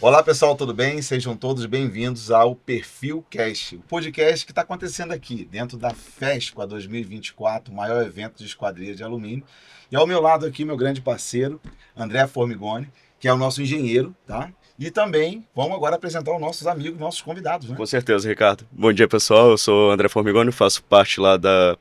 Olá pessoal, tudo bem? Sejam todos bem-vindos ao Perfil Cast, o podcast que está acontecendo aqui dentro da FESPA 2024, o maior evento de esquadrias de alumínio. E ao meu lado aqui, meu grande parceiro, André Formigoni, que é o nosso engenheiro, tá? E também vamos agora apresentar os nossos amigos, nossos convidados, né? Com certeza, Ricardo. Bom dia, pessoal. Eu sou André Formigoni, faço parte lá da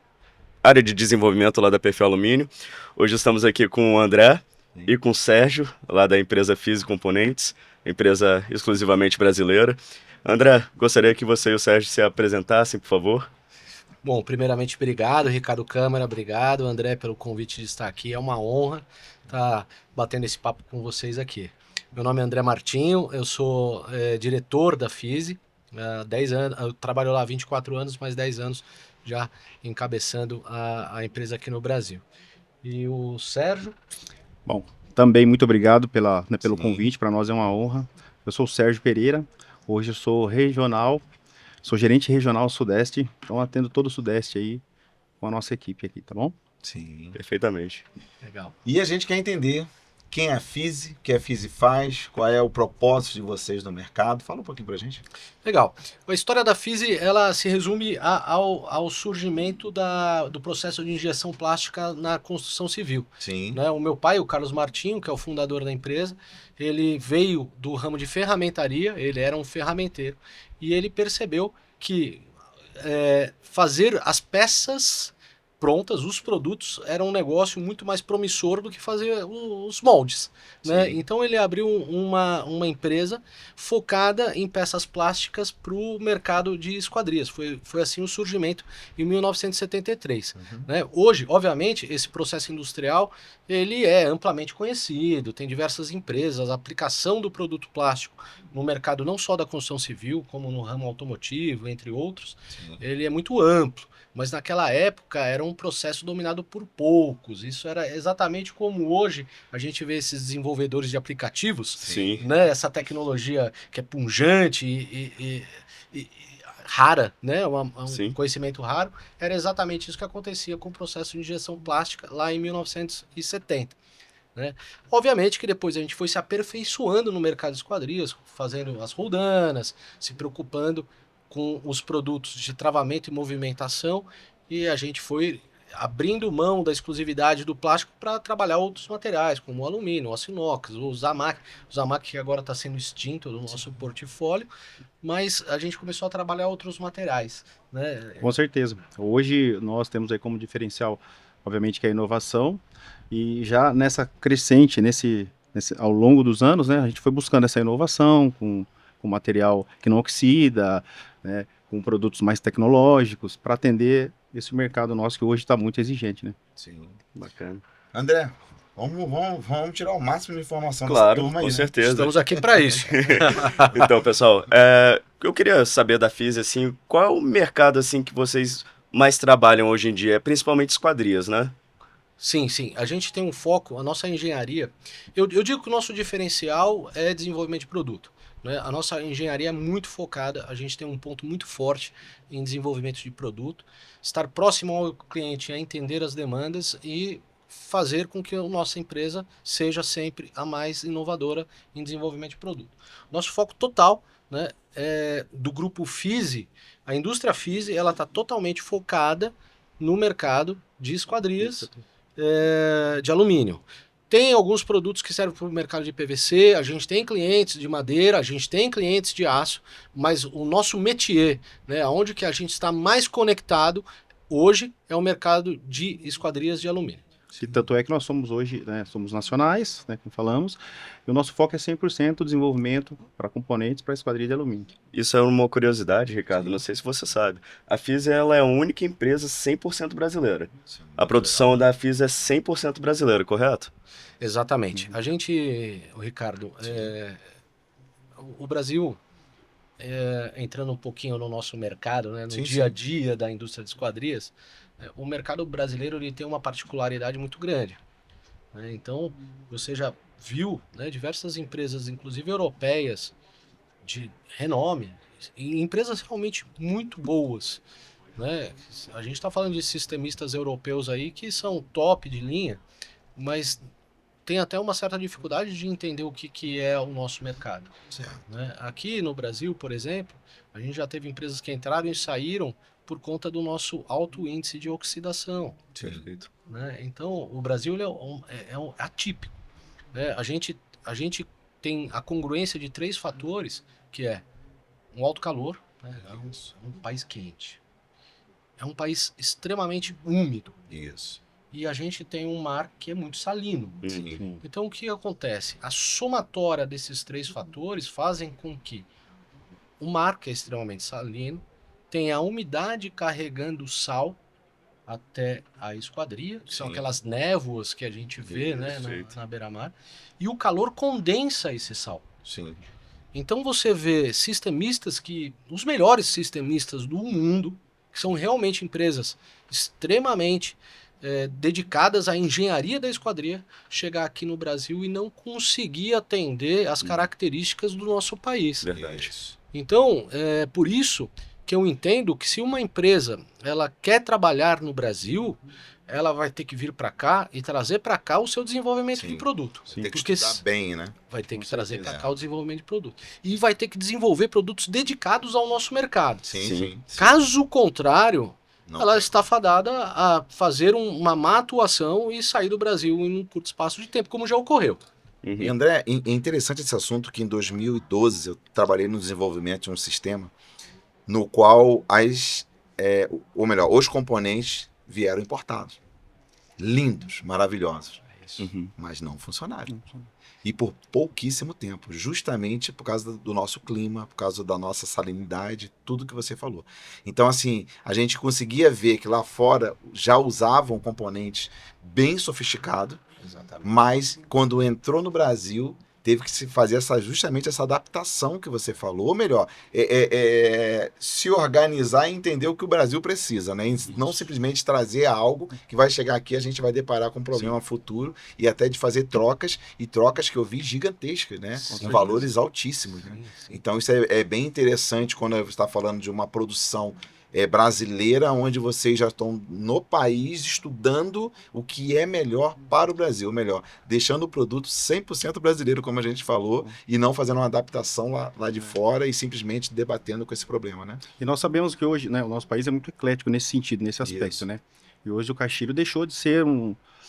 área de desenvolvimento lá da Perfil Alumínio. Hoje estamos aqui com o André e com o Sérgio, lá da empresa Fisi Componentes, empresa exclusivamente brasileira. André, gostaria que você e o Sérgio se apresentassem, por favor. Bom, primeiramente, obrigado, Ricardo Câmara, obrigado, André, pelo convite de estar aqui. É uma honra estar batendo esse papo com vocês aqui. Meu nome é André Martinho, eu sou diretor da Fisi, há 10 anos, eu trabalho lá há 24 anos, mais 10 anos já encabeçando a empresa aqui no Brasil. E o Sérgio? Bom, também muito obrigado pelo convite, para nós é uma honra. Eu sou o Sérgio Pereira, hoje eu sou gerente regional Sudeste, então atendo todo o Sudeste aí com a nossa equipe aqui, tá bom? Sim. Perfeitamente. Legal. E a gente quer entender quem é a Fisi, o que a Fisi faz, qual é o propósito de vocês no mercado. Fala um pouquinho pra gente. Legal. A história da Fisi, ela se resume ao surgimento do processo de injeção plástica na construção civil. Sim. Né? O meu pai, o Carlos Martinho, que é o fundador da empresa, ele veio do ramo de ferramentaria, ele era um ferramenteiro, e ele percebeu que fazer as peças prontas, os produtos, era um negócio muito mais promissor do que fazer os moldes. Né? Então ele abriu uma empresa focada em peças plásticas para o mercado de esquadrias. Foi assim o surgimento em 1973. Né? Hoje, obviamente, esse processo industrial ele é amplamente conhecido, tem diversas empresas, a aplicação do produto plástico no mercado não só da construção civil, como no ramo automotivo, entre outros, ele é muito amplo. Mas naquela época era um processo dominado por poucos. Isso era exatamente como hoje a gente vê esses desenvolvedores de aplicativos, Sim. né? Essa tecnologia que é pungente e rara, né? Um conhecimento raro. Era exatamente isso que acontecia com o processo de injeção plástica lá em 1970. Né? Obviamente que depois a gente foi se aperfeiçoando no mercado de esquadrias, fazendo as roldanas, se preocupando com os produtos de travamento e movimentação, e a gente foi abrindo mão da exclusividade do plástico para trabalhar outros materiais, como o alumínio, o aço inox, o Zamac que agora está sendo extinto do nosso portfólio, mas a gente começou a trabalhar outros materiais. Né? Com certeza. Hoje nós temos aí como diferencial, obviamente, que é a inovação, e já nessa crescente, ao longo dos anos, né, a gente foi buscando essa inovação com material que não oxida, né, com produtos mais tecnológicos, para atender esse mercado nosso que hoje está muito exigente, né? Sim. Bacana. André, vamos tirar o máximo de informação Claro, dessa turma aí, com né? certeza. Estamos aqui para isso. Então, pessoal, eu queria saber da Fisi, assim, qual é o mercado assim que vocês mais trabalham hoje em dia? Principalmente esquadrias, né? Sim, sim. A gente tem um foco, a nossa engenharia. Eu digo que o nosso diferencial é desenvolvimento de produto. Né? A nossa engenharia é muito focada, a gente tem um ponto muito forte em desenvolvimento de produto, estar próximo ao cliente, a entender as demandas e fazer com que a nossa empresa seja sempre a mais inovadora em desenvolvimento de produto. Nosso foco total, né, do grupo Fisi, a indústria Fisi, ela está totalmente focada no mercado de esquadrias de alumínio. Tem alguns produtos que servem para o mercado de PVC, a gente tem clientes de madeira, a gente tem clientes de aço, mas o nosso métier, né, onde que a gente está mais conectado hoje é o mercado de esquadrias de alumínio. E tanto é que nós somos hoje, né, somos nacionais, né, como falamos, e o nosso foco é 100% desenvolvimento para componentes para esquadria de alumínio. Isso é uma curiosidade, Ricardo, não sei se você sabe. A Fisi, ela é a única empresa 100% brasileira. A produção da Fisi é 100% brasileira, correto? Exatamente. A gente, o Ricardo, o Brasil, entrando um pouquinho no nosso mercado, né, no dia a dia da indústria de esquadrias, o mercado brasileiro ele tem uma particularidade muito grande. Né? Então, você já viu, né, diversas empresas, inclusive europeias, de renome, e empresas realmente muito boas. Né? A gente está falando de sistemistas europeus aí que são top de linha, mas tem até uma certa dificuldade de entender o que é o nosso mercado. Certo. Né? Aqui no Brasil, por exemplo, a gente já teve empresas que entraram e saíram por conta do nosso alto índice de oxidação. Perfeito. Né? Então, o Brasil ele é um atípico. Né? A gente tem a congruência de 3 fatores, que é um alto calor, né? É um país quente. É um país extremamente úmido. Isso. E a gente tem um mar que é muito salino. Sim. Então, o que acontece? A somatória desses 3 fatores fazem com que o mar, que é extremamente salino, tenha a umidade carregando sal até a esquadria, que são Sim. aquelas névoas que a gente vê, né, Perfeito. na beira-mar, e o calor condensa esse sal. Sim. Então você vê sistemistas os melhores sistemistas do mundo, que são realmente empresas extremamente dedicadas à engenharia da esquadria, chegar aqui no Brasil e não conseguir atender as características do nosso país. Verdade. Isso. Então, é por isso que eu entendo que se uma empresa ela quer trabalhar no Brasil, ela vai ter que vir para cá e trazer para cá o seu desenvolvimento Sim. de produto. Sim. Tem que Porque estudar bem, né? vai ter Com que trazer certeza. para cá o desenvolvimento de produto. E vai ter que desenvolver produtos dedicados ao nosso mercado. Sim. Caso contrário, Não ela tem. está fadada a fazer uma má atuação e sair do Brasil em um curto espaço de tempo, como já ocorreu. Uhum. E André, é interessante esse assunto que em 2012 eu trabalhei no desenvolvimento de um sistema no qual os componentes vieram importados. Lindos, maravilhosos, Uhum. mas não funcionaram. E por pouquíssimo tempo, justamente por causa do nosso clima, por causa da nossa salinidade, tudo que você falou. Então, assim, a gente conseguia ver que lá fora já usavam componentes bem sofisticados, Exatamente. mas quando entrou no Brasil, teve que se fazer justamente essa adaptação que você falou, ou melhor, se organizar e entender o que o Brasil precisa, né? E não simplesmente trazer algo que vai chegar aqui, a gente vai deparar com um problema futuro e até de fazer trocas, e trocas que eu vi gigantescas, né? Em valores altíssimos, né? Sim, sim. Então isso é bem interessante quando você está falando de uma produção brasileira, onde vocês já estão no país estudando o que é melhor para o Brasil, melhor, deixando o produto 100% brasileiro, como a gente falou, e não fazendo uma adaptação lá de fora e simplesmente debatendo com esse problema, né? E nós sabemos que hoje, né, o nosso país é muito eclético nesse sentido, nesse aspecto, Isso. né? E hoje o caixilho deixou de ser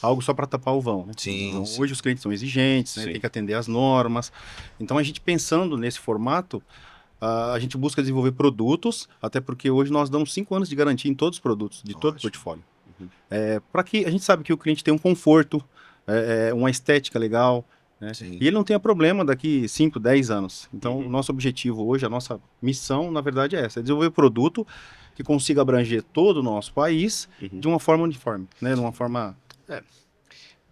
algo só para tapar o vão, né? Sim, Então, sim. hoje os clientes são exigentes, né? Sim. Tem que atender às normas. Então a gente pensando nesse formato, a gente busca desenvolver produtos, até porque hoje nós damos 5 anos de garantia em todos os produtos, de todo o Ótimo. portfólio. Uhum. Para que a gente sabe que o cliente tem um conforto, uma estética legal, né? Sim. E ele não tenha problema daqui 5, 10 anos. Então, Uhum. o nosso objetivo hoje, a nossa missão, na verdade, é essa: é desenvolver produto que consiga abranger todo o nosso país Uhum. de uma forma uniforme, né? De uma forma...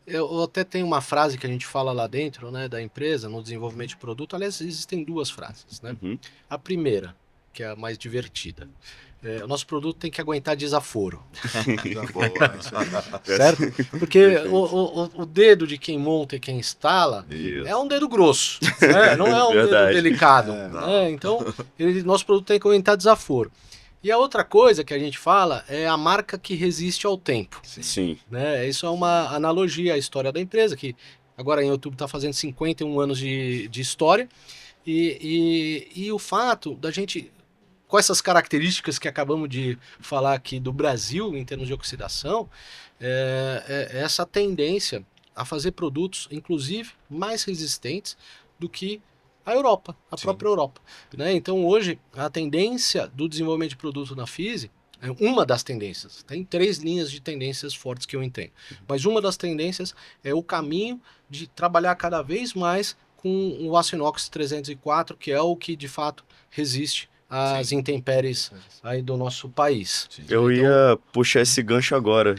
Eu até tenho uma frase que a gente fala lá dentro, né, da empresa, no desenvolvimento de produto. Aliás, existem 2 frases, né? Uhum. A primeira, que é a mais divertida. O nosso produto tem que aguentar desaforo. Certo? Porque o dedo de quem monta e quem instala Isso. é um dedo grosso, né? Não é um dedo Verdade. delicado. Né? Então, nosso produto tem que aguentar desaforo. E a outra coisa que a gente fala é a marca que resiste ao tempo. Sim. Né? Isso é uma analogia à história da empresa, que agora em outubro está fazendo 51 anos de história. E o fato da gente, com essas características que acabamos de falar aqui do Brasil em termos de oxidação, essa tendência a fazer produtos, inclusive, mais resistentes do que a Europa, a Sim. própria Europa. Né? Então hoje a tendência do desenvolvimento de produto na FISE é uma das tendências. Tem 3 linhas de tendências fortes que eu entendo. Mas uma das tendências é o caminho de trabalhar cada vez mais com o aço inox 304, que é o que de fato resiste às intempéries aí do nosso país. Eu ia puxar esse gancho agora.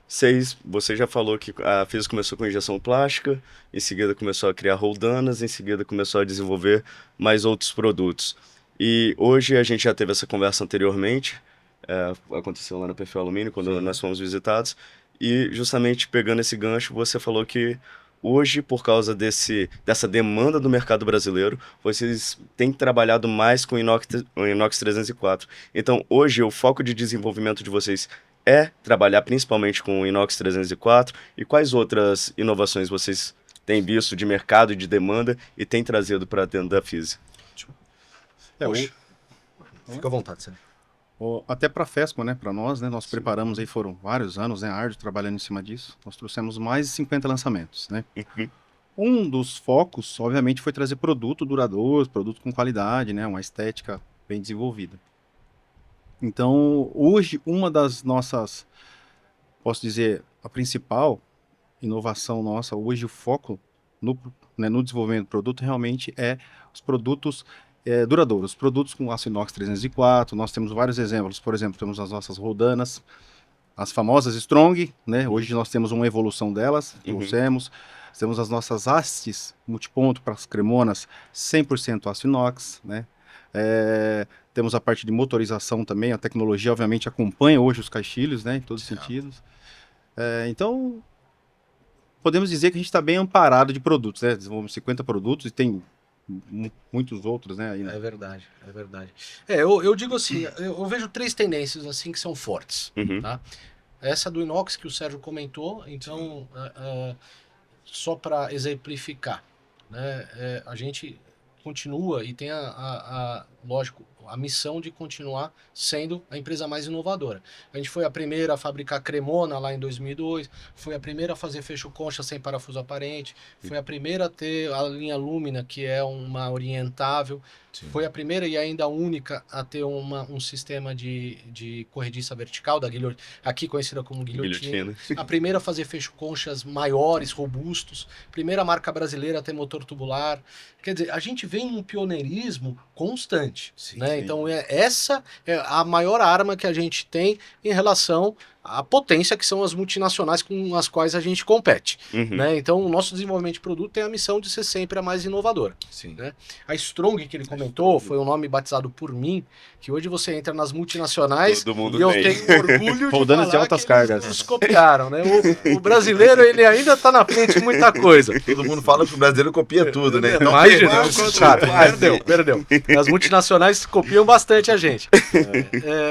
Você já falou que a FISE começou com injeção plástica, em seguida começou a criar roldanas, em seguida começou a desenvolver mais outros produtos. E hoje a gente já teve essa conversa anteriormente, aconteceu lá no Perfil Alumínio, quando nós fomos visitados, e justamente pegando esse gancho, você falou que hoje, por causa dessa demanda do mercado brasileiro, vocês têm trabalhado mais com o inox 304. Então, hoje, o foco de desenvolvimento de vocês é trabalhar principalmente com o inox 304 e quais outras inovações vocês têm visto de mercado e de demanda e têm trazido para dentro da FISE? Poxa, fica à vontade, Sérgio. Até para a FESCO, né, para nós, né, nós preparamos aí, foram vários anos, né, árduo trabalhando em cima disso, nós trouxemos mais de 50 lançamentos, né. Um dos focos, obviamente, foi trazer produto duradouro, produto com qualidade, né, uma estética bem desenvolvida. Então, hoje, uma das nossas, posso dizer, a principal inovação nossa, hoje o foco no desenvolvimento do produto realmente é os produtos duradouros, produtos com aço inox 304, nós temos vários exemplos, por exemplo, temos as nossas roldanas, as famosas Strong, né? Hoje nós temos uma evolução delas, trouxemos, temos as nossas hastes multiponto para as cremonas, 100% aço inox, né? Temos a parte de motorização também, a tecnologia obviamente acompanha hoje os caixilhos, né, em todos os sentidos. Então, podemos dizer que a gente está bem amparado de produtos, né? Desenvolvemos 50 produtos e tem muitos outros, né? Aí, né? É verdade, é verdade. Eu digo assim, eu vejo 3 tendências assim que são fortes, tá? Essa do inox que o Sérgio comentou, então, só para exemplificar, né? A gente continua e tem lógico, a missão de continuar sendo a empresa mais inovadora. A gente foi a primeira a fabricar cremona lá em 2002, foi a primeira a fazer fecho concha sem parafuso aparente, foi a primeira a ter a linha Lumina, que é uma orientável, foi a primeira e ainda a única a ter um sistema de corrediça vertical, aqui conhecida como guilhotina. A primeira a fazer fecho conchas maiores, robustos, primeira marca brasileira a ter motor tubular. Quer dizer, a gente vem num pioneirismo constante, né? Então, essa é a maior arma que a gente tem em relação à potência que são as multinacionais com as quais a gente compete. Né? Então, o nosso desenvolvimento de produto tem a missão de ser sempre a mais inovadora. Né? A Strong, que ele comentou, foi um nome batizado por mim, que hoje você entra nas multinacionais e eu tenho orgulho de falar de altas cargas. Nos copiaram. Né? O brasileiro, ele ainda está na frente de muita coisa. Todo mundo fala que o brasileiro copia tudo, né? Então, perdeu. As multinacionais copiam bastante a gente.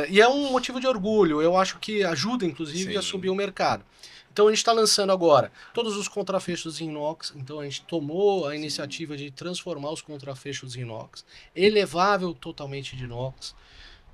E é um motivo de orgulho. Eu acho que ajuda, inclusive, a subir o mercado. Então a gente está lançando agora todos os contrafechos em inox. Então a gente tomou a iniciativa de transformar os contrafechos em inox, elevável totalmente de inox,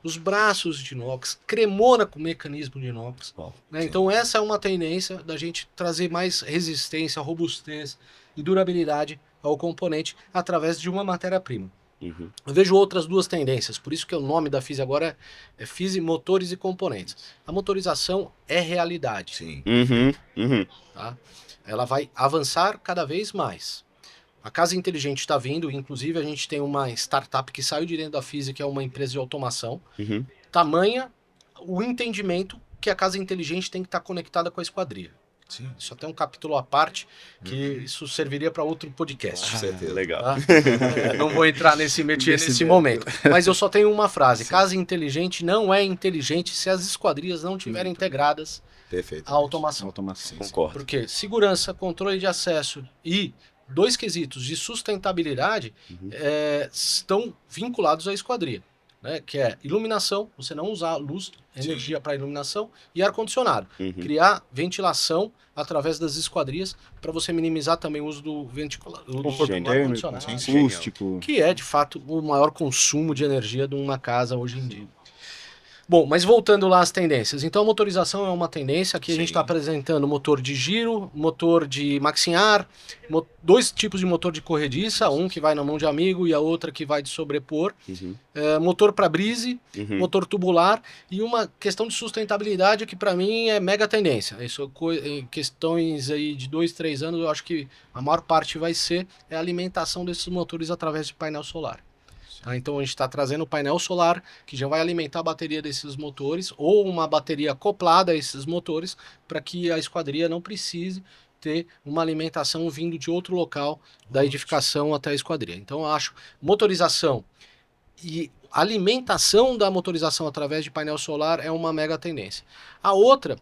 os braços de inox, cremona com mecanismo de inox. Né? Então essa é uma tendência da gente trazer mais resistência, robustez e durabilidade ao componente através de uma matéria-prima. Eu vejo outras 2 tendências, por isso que o nome da FISE agora é FISE Motores e Componentes. A motorização é realidade. Sim. Tá? Ela vai avançar cada vez mais. A Casa Inteligente está vindo, inclusive a gente tem uma startup que saiu de dentro da FISE, que é uma empresa de automação. Tamanha o entendimento que a Casa Inteligente tem que estar conectada com a esquadria. Sim. Isso até um capítulo à parte, que isso serviria para outro podcast. Com certeza. Legal. Tá? Não vou entrar nesse métier nesse momento. Mas eu só tenho uma frase. Sim. Casa inteligente não é inteligente se as esquadrias não estiverem integradas à automação. Sim, concordo. Porque segurança, controle de acesso e 2 quesitos de sustentabilidade estão vinculados à esquadria. Né, que é iluminação, você não usar luz, energia para iluminação, e ar-condicionado. Criar ventilação através das esquadrias para você minimizar também o uso do ar-condicionado, acústico, que é de fato o maior consumo de energia de uma casa hoje em dia. Bom, mas voltando lá às tendências. Então a motorização é uma tendência. Aqui a gente está apresentando motor de giro, motor de maxillar, 2 tipos de motor de corrediça, um que vai na mão de amigo e a outra que vai de sobrepor, motor para brise, motor tubular e uma questão de sustentabilidade que para mim é mega tendência. Isso, em questões aí de 2, 3 anos, eu acho que a maior parte vai ser a alimentação desses motores através de painel solar. Tá, então a gente está trazendo o painel solar que já vai alimentar a bateria desses motores ou uma bateria acoplada a esses motores para que a esquadria não precise ter uma alimentação vindo de outro local da edificação até a esquadria. Então eu acho motorização e alimentação da motorização através de painel solar é uma mega tendência. A outra,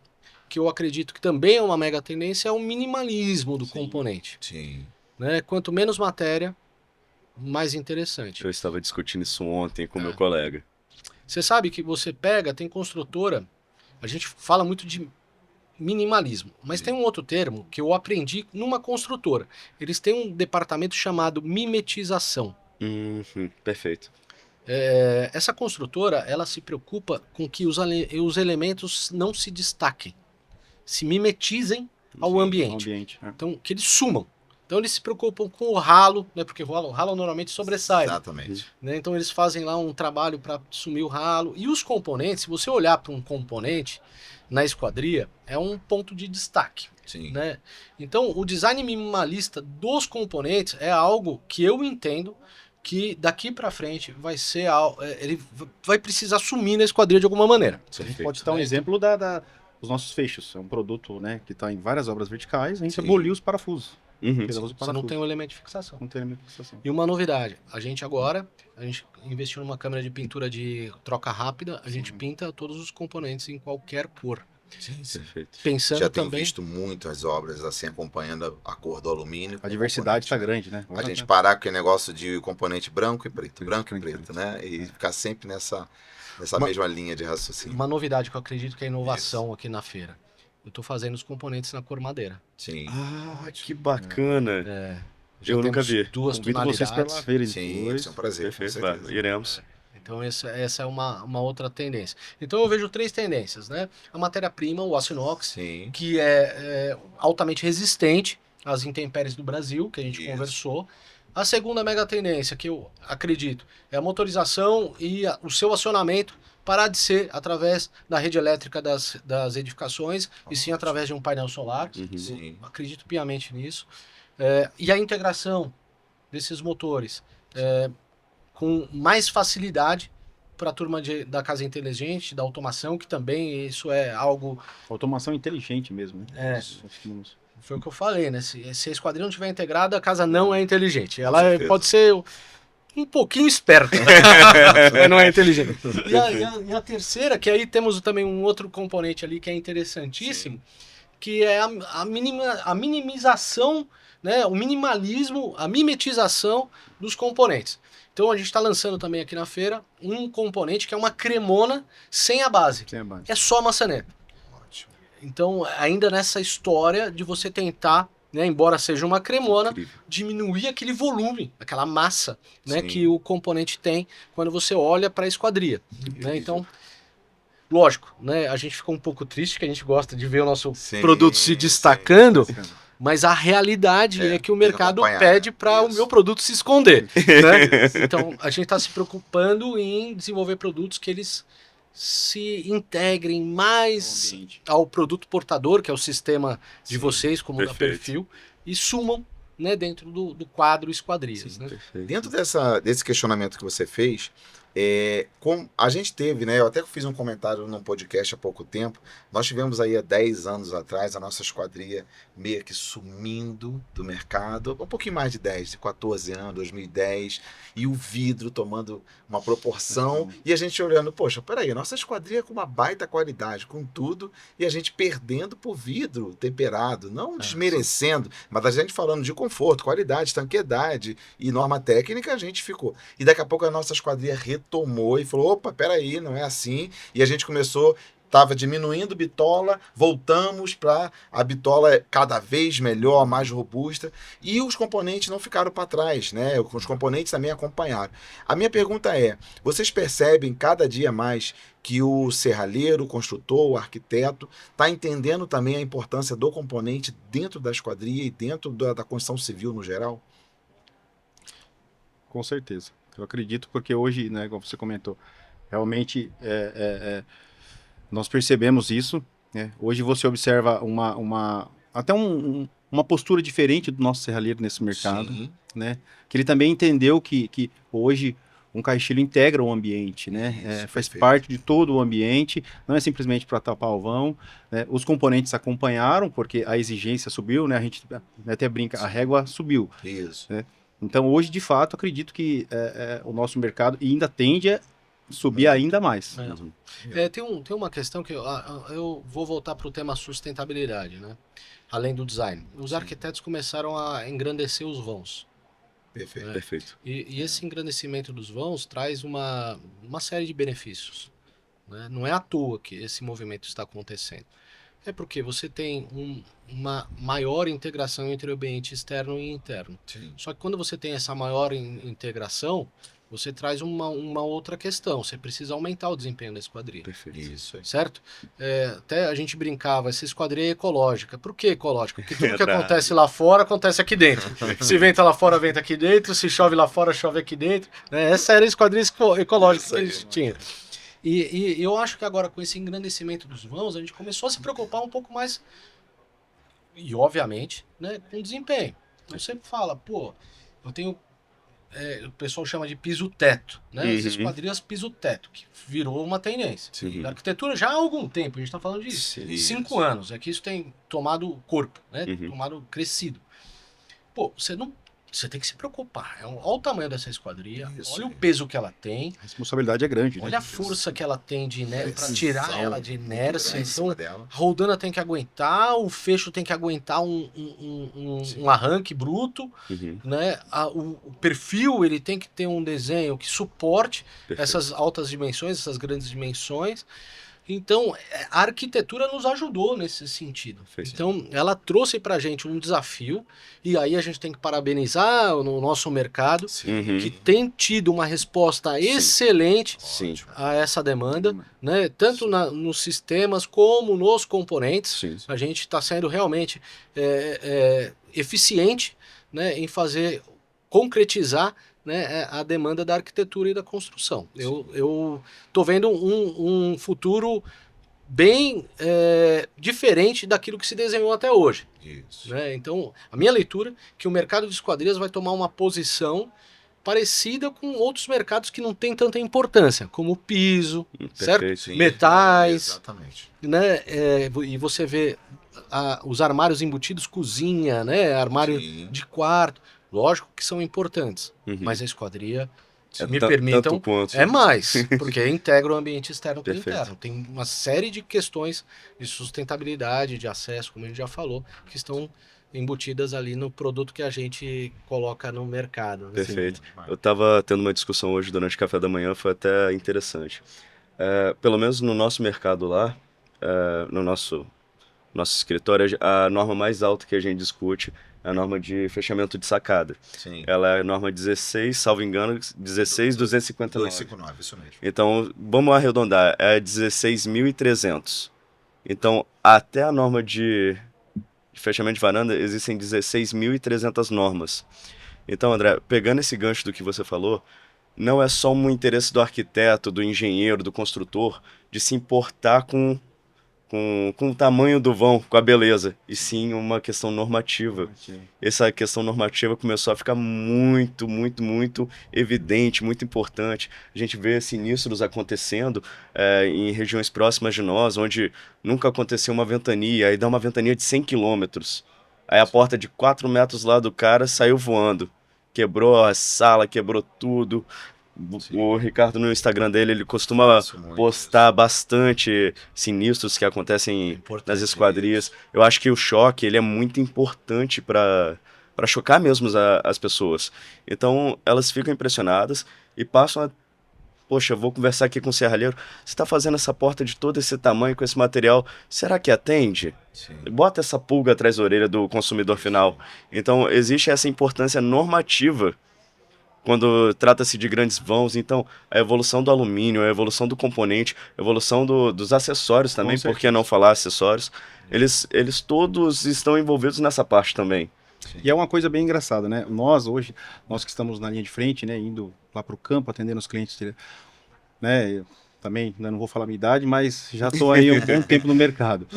que eu acredito que também é uma mega tendência, é o minimalismo do componente. Né? Quanto menos matéria, mais interessante. Eu estava discutindo isso ontem com meu colega. Você sabe que você pega, tem construtora A gente fala muito de minimalismo, mas tem um outro termo que eu aprendi numa construtora. Eles têm um departamento chamado mimetização. Perfeito. Essa construtora, ela se preocupa com que os elementos não se destaquem, se mimetizem ao ambiente. Então, que eles sumam. Então, eles se preocupam com o ralo, né, porque o ralo normalmente sobressai. Exatamente. Né? Então, eles fazem lá um trabalho para sumir o ralo. E os componentes, se você olhar para um componente na esquadria, é um ponto de destaque. Sim. Né? Então, o design minimalista dos componentes é algo que eu entendo que daqui para frente vai ser ele vai precisar sumir na esquadria de alguma maneira. A gente pode citar um exemplo dos nossos fechos. É um produto, né, que está em várias obras verticais. A gente aboliu os parafusos. Você não tem um elemento de fixação. Não tem elemento de fixação. E uma novidade, a gente investiu numa câmera de pintura de troca rápida, a gente pinta todos os componentes em qualquer cor. Sim. Perfeito. Pensando Já tenho também... visto muitas obras assim acompanhando a cor do alumínio. A diversidade está grande, né? A gente parar com o negócio de componente branco e preto, né? E ficar sempre nessa mesma linha de raciocínio. Uma novidade que eu acredito que é inovação aqui na feira. Eu estou fazendo os componentes na cor madeira. Sim. Ah, que bacana. Eu nunca vi. Duas Convido tonalidades. vocês para lá verem Sim, depois. isso é um prazer. Perfeito, iremos. Então essa é uma outra tendência. Então eu vejo 3 tendências, né? A matéria-prima, o aço inox, Sim. que é altamente resistente às intempéries do Brasil, que a gente Isso. conversou. A segunda mega tendência, que eu acredito, é a motorização e o seu acionamento parar de ser através da rede elétrica das edificações, e sim através de um painel solar. Sim. Acredito piamente nisso. E a integração desses motores com mais facilidade para a turma da casa inteligente, da automação, que também isso é algo... Automação inteligente mesmo, né? Foi o que eu falei, né? Se a esquadria não estiver integrada, a casa não é inteligente. Ela certeza. pode ser um pouquinho esperta, mas não é inteligente. E a terceira, que aí temos também um outro componente ali que é interessantíssimo, que é a minimização, né? O minimalismo, a mimetização dos componentes. Então a gente está lançando também aqui na feira um componente que é uma cremona sem a base. É só maçaneta. Ótimo. Então, ainda nessa história de você tentar, né, embora seja uma cremona, diminuir aquele volume, aquela massa, né, que o componente tem quando você olha para a esquadria. Né? Então, lógico, né, a gente ficou um pouco triste, que a gente gosta de ver o nosso produto se destacando, mas a realidade é que o mercado pede para o meu produto se esconder. Né? Então, a gente está se preocupando em desenvolver produtos que eles se integrem mais ao produto portador, que é o sistema de vocês, como da Perfil, e sumam, né, dentro do quadro esquadrias. Né? Dentro desse questionamento que você fez, a gente teve, né? Eu até fiz um comentário num podcast há pouco tempo. Nós tivemos aí há 10 anos atrás a nossa esquadria meio que sumindo do mercado, um pouquinho mais de 10, de 14 anos, 2010, e o vidro tomando uma proporção, e a gente olhando, poxa, peraí, a nossa esquadria com uma baita qualidade, com tudo, e a gente perdendo por vidro temperado, não desmerecendo, mas a gente falando de conforto, qualidade, tanquedade e norma técnica, a gente ficou. E daqui a pouco a nossa esquadria retomou e falou, opa, peraí, não é assim, e a gente começou... Estava diminuindo bitola, voltamos para a bitola cada vez melhor, mais robusta, e os componentes não ficaram para trás, né? Os componentes também acompanharam. A minha pergunta é, vocês percebem cada dia mais que o serralheiro, o construtor, o arquiteto está entendendo também a importância do componente dentro da esquadria e dentro da construção civil no geral? Com certeza. Eu acredito porque hoje, né, como você comentou, realmente nós percebemos isso, né? Hoje você observa até uma postura diferente do nosso serralheiro nesse mercado, né? Que ele também entendeu que hoje um caixilho integra o ambiente, né? Faz parte de todo o ambiente, não é simplesmente para tapar o vão, né? Os componentes acompanharam, porque a exigência subiu, né? A gente até brinca, a régua subiu. Isso. Né? Então hoje, de fato, acredito que o nosso mercado ainda tende a subir ainda mais. Tem uma questão que eu vou voltar para o tema sustentabilidade, né? Além do design. Os arquitetos começaram a engrandecer os vãos. Perfeito. Perfeito. E esse engrandecimento dos vãos traz uma série de benefícios. né? Não é à toa que esse movimento está acontecendo. É porque você tem uma maior integração entre o ambiente externo e interno. Sim. Só que quando você tem essa maior integração, você traz uma outra questão. Você precisa aumentar o desempenho da esquadria. Perfeito. Isso aí. Certo? Até a gente brincava, essa esquadria é ecológica. Por que ecológica? Porque tudo que Verdade. acontece lá fora, acontece aqui dentro. Se venta lá fora, venta aqui dentro. Se chove lá fora, chove aqui dentro. Né? Essa era a esquadria ecológica Isso que a aí, gente tinha. E eu acho que agora, com esse engrandecimento dos vãos, a gente começou a se preocupar um pouco mais, e obviamente, né, com desempenho. Então você fala, pô, eu tenho... o pessoal chama de piso-teto, né? As Uhum. esquadrias piso-teto, que virou uma tendência. Sim. Da arquitetura já há algum tempo, a gente está falando de Sim. 5 anos, é que isso tem tomado corpo, né? Uhum. Tomado crescido. Pô, você tem que se preocupar. Olha o tamanho dessa esquadria, Isso olha aí. o peso que ela tem, A responsabilidade é grande, né? olha a força que ela tem de para tirar ela de inércia. Em cima Então, dela. a roldana tem que aguentar, o fecho tem que aguentar um arranque bruto, Uhum. né? O perfil ele tem que ter um desenho que suporte Perfeito. essas altas dimensões, essas grandes dimensões. Então, a arquitetura nos ajudou nesse sentido. Perfeito. Então, ela trouxe pra gente um desafio, e aí a gente tem que parabenizar o nosso mercado, Uhum. que tem tido uma resposta excelente Sim. a essa demanda, né? Tanto nos sistemas como nos componentes. Sim. A gente está sendo realmente eficiente, né, em concretizar, né, a demanda da arquitetura e da construção. Eu estou vendo um futuro bem diferente daquilo que se desenhou até hoje. Isso. Né? Então, a minha leitura é que o mercado de esquadrias vai tomar uma posição parecida com outros mercados que não têm tanta importância, como o piso, certo? Perfeito. Sim. Metais, Exatamente. né? E você vê os armários embutidos cozinha, né? Armário Sim. de quarto, lógico que são importantes, Uhum. mas a esquadria, se É me tanto permitam, quanto. é mais, porque integra o ambiente externo com o Perfeito. interno. Tem uma série de questões de sustentabilidade, de acesso, como a gente já falou, que estão embutidas ali no produto que a gente coloca no mercado. Né? Perfeito. Sim. Eu estava tendo uma discussão hoje durante o café da manhã, foi até interessante. Pelo menos no nosso mercado lá, no nosso escritório, a norma mais alta que a gente discute é a norma de fechamento de sacada. Sim. Ela é a norma 16, salvo engano, 16.259. 259, isso mesmo. Então, vamos arredondar, é 16.300. Então, até a norma de fechamento de varanda, existem 16.300 normas. Então, André, pegando esse gancho do que você falou, não é só um interesse do arquiteto, do engenheiro, do construtor, de se importar com o tamanho do vão, com a beleza, e sim uma questão normativa. Essa questão normativa começou a ficar muito, muito, muito evidente, muito importante. A gente vê sinistros acontecendo em regiões próximas de nós, onde nunca aconteceu uma ventania, aí dá uma ventania de 100 quilômetros. Aí a porta de 4 metros lá do cara saiu voando. Quebrou a sala, quebrou tudo. Sim. O Ricardo, no Instagram dele, ele costuma Isso, muito postar bastante sinistros que acontecem Importante nas esquadrias. Eu acho que o choque ele é muito importante para chocar mesmo as pessoas. Então, elas ficam impressionadas e passam a... Poxa, eu vou conversar aqui com o serralheiro. Você está fazendo essa porta de todo esse tamanho, com esse material, será que atende? Sim. Bota essa pulga atrás da orelha do consumidor final. Então, existe essa importância normativa quando trata-se de grandes vãos. Então, a evolução do alumínio, a evolução do componente, a evolução dos acessórios também, por que não falar acessórios? Eles todos estão envolvidos nessa parte também. E é uma coisa bem engraçada, né? Nós hoje, nós que estamos na linha de frente, né, indo lá para o campo, atendendo os clientes, né, eu também, né, não vou falar a minha idade, mas já estou aí há um bom tempo no mercado.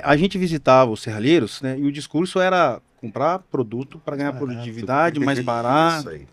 A gente visitava os serralheiros, né, e o discurso era comprar produto para ganhar produtividade, mais barato. Isso aí.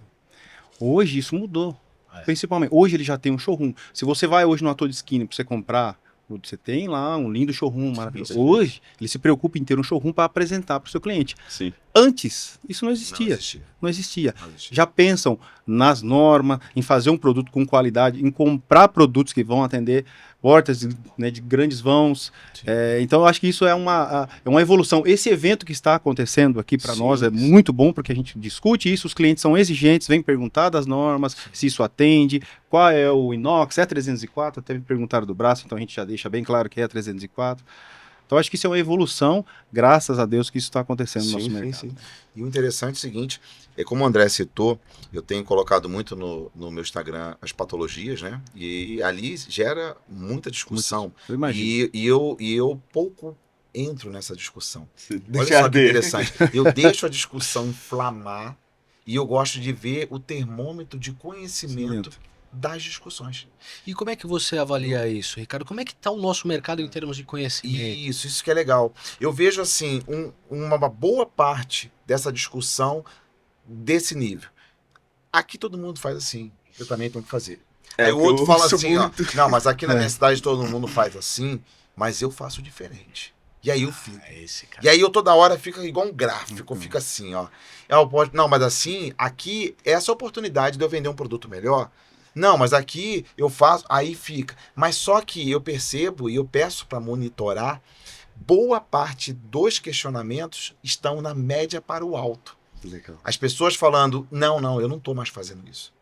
Hoje isso mudou, principalmente. Hoje ele já tem um showroom. Se você vai hoje no Ator de Esquina para você comprar, você tem lá um lindo showroom maravilhoso. Hoje ele se preocupa em ter um showroom para apresentar para o seu cliente. Sim. Antes, isso não Não existia. existia. Não existia. Não existia. Já pensam nas normas, em fazer um produto com qualidade, em comprar produtos que vão atender portas, né, de grandes vãos. Sim. Então, eu acho que isso é uma evolução. Esse evento que está acontecendo aqui para Sim, nós é sim. muito bom, porque a gente discute isso, os clientes são exigentes, vêm perguntar das normas, se isso atende, qual é o inox, é 304, até me perguntaram do braço, então a gente já deixa bem claro que é 304. Então, acho que isso é uma evolução, graças a Deus que isso está acontecendo no nosso mercado. Sim. E o interessante é o seguinte, é como o André citou, eu tenho colocado muito no meu Instagram as patologias, né? E ali gera muita discussão. Eu imagino. E eu pouco entro nessa discussão. Olha Deixa só que arder. interessante. Eu deixo a discussão inflamar e eu gosto de ver o termômetro de conhecimento das discussões. E como é que você avalia isso, Ricardo? Como é que está o nosso mercado em termos de conhecimento? Isso que é legal. Eu vejo assim, uma boa parte dessa discussão desse nível. Aqui todo mundo faz assim, eu também tenho que fazer. Aí o que eu outro fala ouço assim, ó, muito. não, mas aqui na minha cidade todo mundo faz assim, mas eu faço diferente. E aí eu fico. Esse cara. E aí eu toda hora fico igual um gráfico, fica assim, ó. Não, mas assim, aqui é essa oportunidade de eu vender um produto melhor. Não, mas aqui eu faço, aí fica. Mas só que eu percebo e eu peço para monitorar, boa parte dos questionamentos estão na média para o alto. Legal. As pessoas falando, não, eu não estou mais fazendo isso.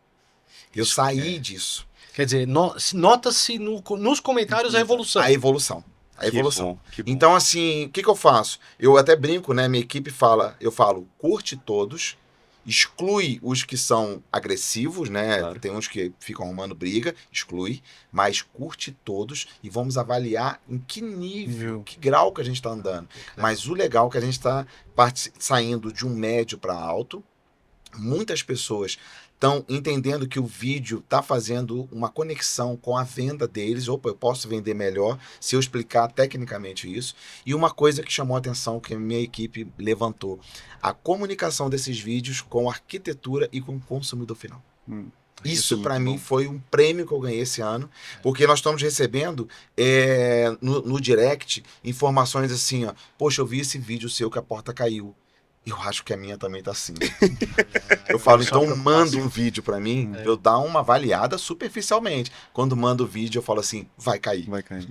Eu saí disso. Quer dizer, nota-se nos comentários a evolução. A evolução. A Que evolução. bom, que bom. Então, assim, o que eu faço? Eu até brinco, né? Minha equipe eu falo, curte todos, exclui os que são agressivos, né? Claro. Tem uns que ficam arrumando briga, exclui, mas curte todos e vamos avaliar em que nível, que grau que a gente está andando. Mas o legal é que a gente está saindo de um médio para alto. Muitas pessoas estão entendendo que o vídeo está fazendo uma conexão com a venda deles. Opa, eu posso vender melhor se eu explicar tecnicamente isso. E uma coisa que chamou a atenção, que a minha equipe levantou, a comunicação desses vídeos com a arquitetura e com o consumidor final. Isso é para muito mim bom. foi um prêmio que eu ganhei esse ano, porque nós estamos recebendo no direct informações assim, ó, poxa, eu vi esse vídeo seu que a porta caiu. Eu acho que a minha também tá assim. Eu falo, então manda um vídeo pra mim, eu dar uma avaliada superficialmente. Quando mando o vídeo, eu falo assim, vai cair. Vai cair.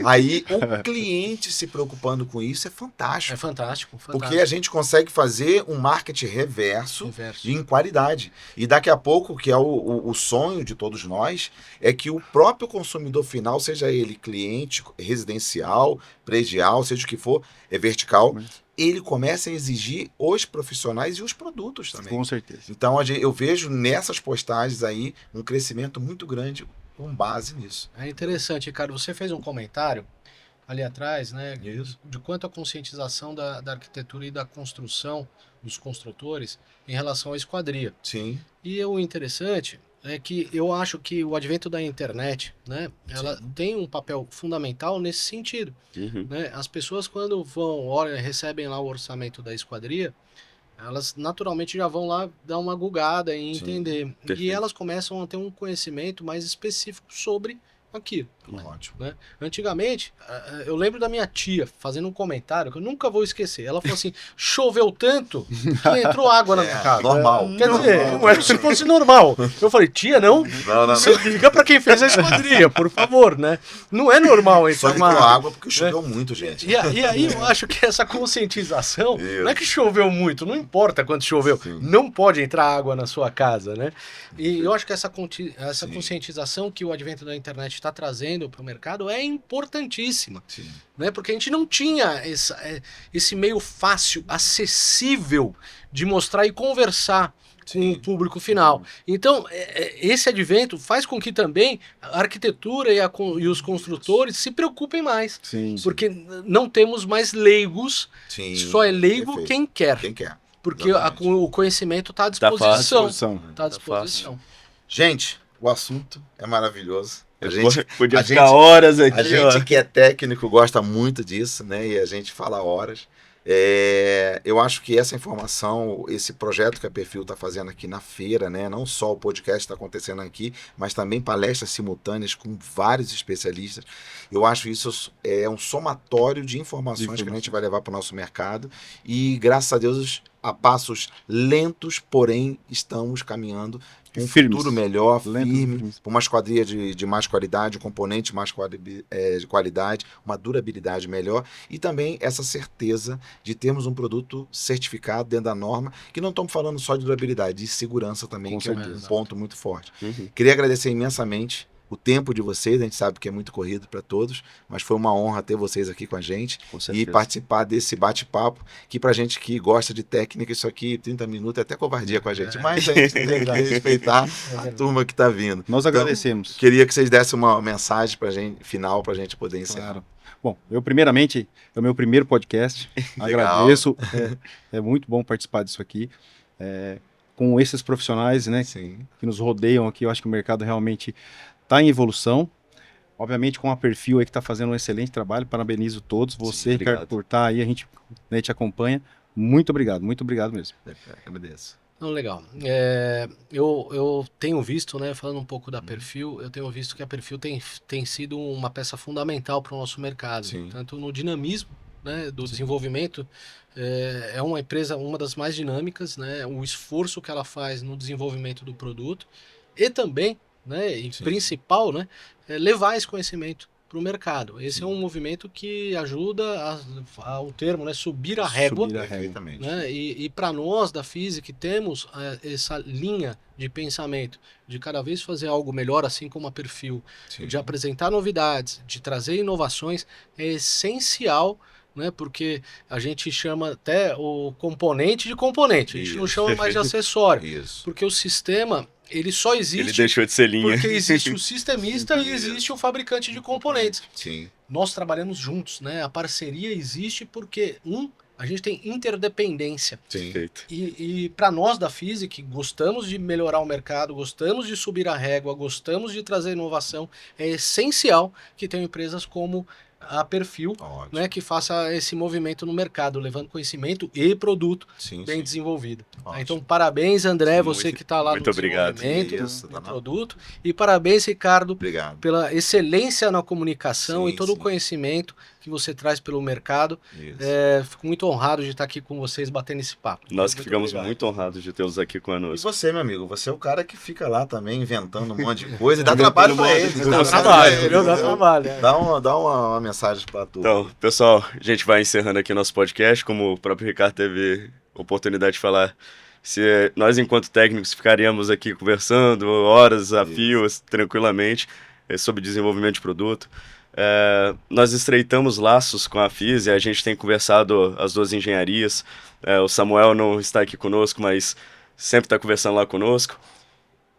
Aí o cliente se preocupando com isso é fantástico. É fantástico. Porque a gente consegue fazer um marketing reverso Inverso. em qualidade. E daqui a pouco, que é o sonho de todos nós, é que o próprio consumidor final, seja ele cliente, residencial, predial, seja o que for, é vertical, ele começa a exigir os profissionais e os produtos também. Com certeza. Então eu vejo nessas postagens aí um crescimento muito grande com base nisso. É interessante, Ricardo. Você fez um comentário ali atrás, né? Isso. De quanto a conscientização da arquitetura e da construção dos construtores em relação à esquadria. Sim. E o interessante é que eu acho que o advento da internet, né? Ela tem um papel fundamental nesse sentido. Uhum. Né? As pessoas quando recebem lá o orçamento da esquadria, elas naturalmente já vão lá dar uma gugada e entender. Perfeito. E elas começam a ter um conhecimento mais específico sobre aquilo. Ótimo. Né? Antigamente, eu lembro da minha tia fazendo um comentário que eu nunca vou esquecer. Ela falou assim, choveu tanto que entrou água na minha casa. Normal. Quer dizer, Normal. não é se fosse normal. Eu falei, tia, não? Não. Você liga pra quem fez a esquadria, por favor, né? Não é normal Só entrar entrou água porque choveu muito, gente. E aí eu acho que essa conscientização, Isso. não é que choveu muito, não importa quanto choveu, Sim. não pode entrar água na sua casa, né? E eu acho que essa conscientização que o advento da internet está trazendo para o mercado é importantíssima, Sim. né? Porque a gente não tinha esse meio fácil, acessível de mostrar e conversar com o público final. Então, esse advento faz com que também a arquitetura e os construtores se preocupem mais. Sim. Porque não temos mais leigos, Sim. só é leigo Perfeito. quem quer. Quem quer. Porque Exatamente. o conhecimento está à Tá fácil. disposição. Está à Tá disposição. Gente, o assunto é maravilhoso. Podia a ficar gente- horas aqui, A ó. gente que é técnico gosta muito disso, né? E a gente fala horas. Eu acho que essa informação, esse projeto que a Perfil está fazendo aqui na feira, né? Não só o podcast está acontecendo aqui, mas também palestras simultâneas com vários especialistas. Eu acho isso é um somatório de informações que a gente vai levar para o nosso mercado e, graças a Deus, a passos lentos, porém, estamos caminhando para um futuro melhor, firme, para uma esquadria de mais qualidade, um componente de mais de qualidade, uma durabilidade melhor e também essa certeza de termos um produto certificado dentro da norma, que não estamos falando só de durabilidade, de segurança também, que é um ponto muito forte. Queria agradecer imensamente o tempo de vocês, a gente sabe que é muito corrido para todos, mas foi uma honra ter vocês aqui com a gente e participar desse bate-papo, que pra gente que gosta de técnica, isso aqui, 30 minutos, é até covardia com a gente, mas a gente tem que respeitar a turma que está vindo. Nós agradecemos. Então, queria que vocês dessem uma mensagem pra gente, final para a gente poder encerrar. Claro. Bom, eu primeiramente, é o meu primeiro podcast, agradeço, é muito bom participar disso aqui, com esses profissionais, né, que nos rodeiam aqui. Eu acho que o mercado realmente está em evolução, obviamente com a Perfil aí que está fazendo um excelente trabalho, parabenizo todos, você, Ricardo, por estar aí, a gente, né, te acompanha, muito obrigado mesmo. Agradeço. Não, legal. Eu tenho visto, né, falando um pouco da Perfil, eu tenho visto que a Perfil tem sido uma peça fundamental para o nosso mercado, tanto no dinamismo, né, do desenvolvimento. É uma empresa, uma das mais dinâmicas, né, o esforço que ela faz no desenvolvimento do produto e também, né, e principal, né, levar esse conhecimento para o mercado. Esse é um movimento que ajuda o termo, né, subir a régua. Né, e para nós da FISI que temos essa linha de pensamento de cada vez fazer algo melhor, assim como a Perfil, de apresentar novidades, de trazer inovações, é essencial, né, porque a gente chama até o componente de componente, a gente não chama mais de acessório, porque o sistema ele só existe, ele deixou de ser linha, porque existe o sistemista e existe o fabricante de componentes. Nós trabalhamos juntos, né? A parceria existe porque a gente tem interdependência. E para nós da FISI, que gostamos de melhorar o mercado, gostamos de subir a régua, gostamos de trazer inovação, é essencial que tenham empresas como a Perfil, né, que faça esse movimento no mercado, levando conhecimento e produto bem desenvolvido. Então, parabéns, André, você que está lá no desenvolvimento do produto. E parabéns, Ricardo, pela excelência na comunicação e todo o conhecimento que você traz pelo mercado. Fico muito honrado de estar aqui com vocês, batendo esse papo. Nós que ficamos muito honrados de tê-los aqui conosco. E você, meu amigo, você é o cara que fica lá também inventando um monte de coisa e dá trabalho para ele. Dá trabalho. Dá uma mensagem para tu. Então, pessoal, a gente vai encerrando aqui nosso podcast, como o próprio Ricardo teve oportunidade de falar. Se nós, enquanto técnicos, ficaríamos aqui conversando horas a fio, tranquilamente, sobre desenvolvimento de produto. Nós estreitamos laços com a FISI, a gente tem conversado as duas engenharias. O Samuel não está aqui conosco, mas sempre está conversando lá conosco.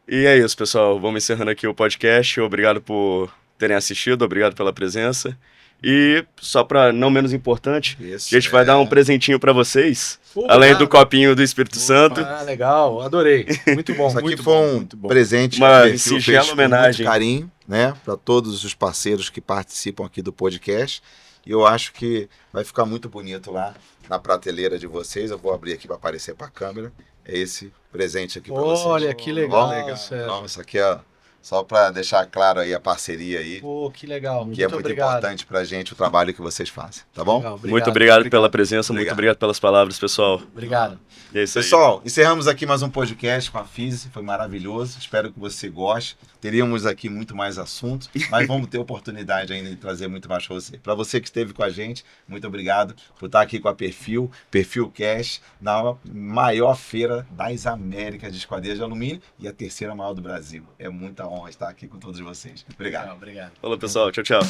E é isso, pessoal. Vamos encerrando aqui o podcast. Obrigado por terem assistido, obrigado pela presença. E só para não menos importante, a gente vai dar um presentinho para vocês, além do copinho do Espírito Santo. Legal, adorei. Muito bom. Isso aqui foi um presente, uma singela homenagem, com muito carinho, né, para todos os parceiros que participam aqui do podcast. E eu acho que vai ficar muito bonito lá na prateleira de vocês. Eu vou abrir aqui para aparecer para a câmera. É esse presente aqui para vocês. Olha que legal. Então, isso aqui é só para deixar claro aí a parceria aí. Pô, que legal. Que é muito importante pra gente o trabalho que vocês fazem, tá bom? Legal, muito obrigado pela presença, muito obrigado pelas palavras, pessoal. Obrigado. É isso aí. Pessoal, encerramos aqui mais um podcast com a FISI, foi maravilhoso, espero que você goste. Teríamos aqui muito mais assuntos, mas vamos ter oportunidade ainda de trazer muito mais para você. Para você que esteve com a gente, muito obrigado por estar aqui com a Perfil Cash, na maior feira das Américas de esquadrias de alumínio e a terceira maior do Brasil. É muita honra estar aqui com todos vocês. Obrigado. Obrigado. Falou, pessoal. Tchau, tchau.